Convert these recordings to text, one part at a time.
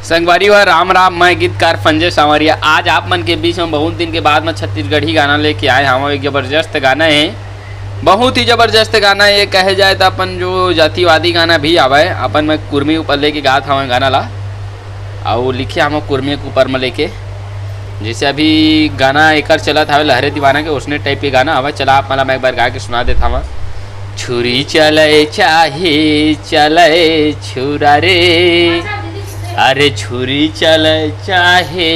संगवारी हुआ राम राम, मैं गीतकार संजय सांवरिया। आज आप मन के बीच में बहुत दिन के बाद में छत्तीसगढ़ी गाना लेके आए हम। एक ज़बरदस्त गाना है, बहुत ही ज़बरदस्त गाना है। ये कहे जाए तो अपन जो जातिवादी गाना भी आवा है, अपन में कुर्मी ऊपर लेके गात हमें गाना ला और लिखे हम कुर्मी के ऊपर में लेके। जैसे अभी गाना एक चलत हवे लहरे दीवाना के, उसने टाइप के गाना हवा। चला आप मैं एक बार गा के सुना देता हूँ। छुरी चले चाहे चले छुरा रे, अरे छुरी चले चाहे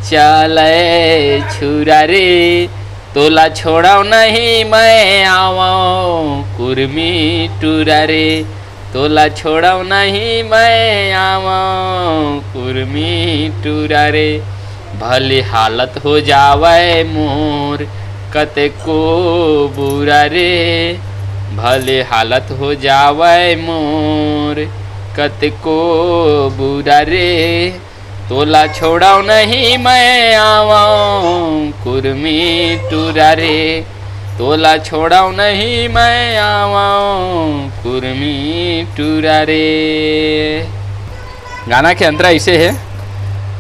चले छुरा रे, तोला छोड़ाओ नहीं मैं आवो कुर्मी टूरा रे, तोला छोड़ाओ नहीं मैं आवो कुर्मी टूरा रे। भले हालत हो जावे मोर कते को बुरा रे, भले हालत हो जावे मोर कते को बुरा रे, तोला छोड़ाओ नहीं मैं आवो कुर्मी टूरा रे, तोला छोड़ाओ नहीं मैं आवो कुर्मी टूरा रे। गाना के अंतरा ऐसे है,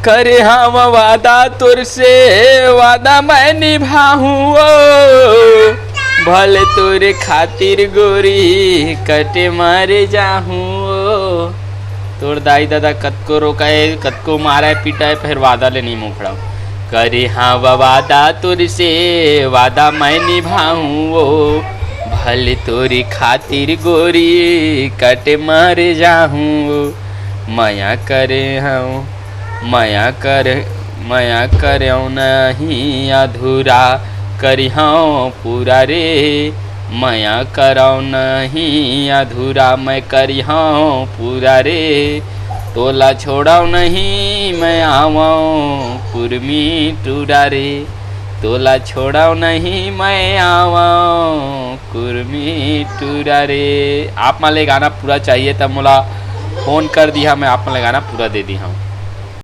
करे हम वादा तुर से वादा मैं निभाऊँ, भले तोरे खातिर गोरी कटे मारे जाहूँ। तोर दाई दादा कतको रोकाए कतको मारा पिटाए, फिर वादा ले नहीं मुखड़ा। करे हाँ वादा तुर से वादा मैं निभाऊँ, भले तोरी खातिर गोरी कटे मारे जाहूँ। माया करे हूँ माया करे नहीं अधूरा, करी हाँ पूरा रे, माया कराओ नहीं अधूरा मैं करी हाँ पूरा रे, तोला छोड़ाओ नहीं मैं आवाऊँ कुर्मी टूरा रे, तोला छोड़ाओ नहीं मैं आवाऊँ कुर्मी टूरा रे। आप माले गाना पूरा चाहिए तब मोला फ़ोन कर दिया, मैं आप माले गाना पूरा दे दी हूँ।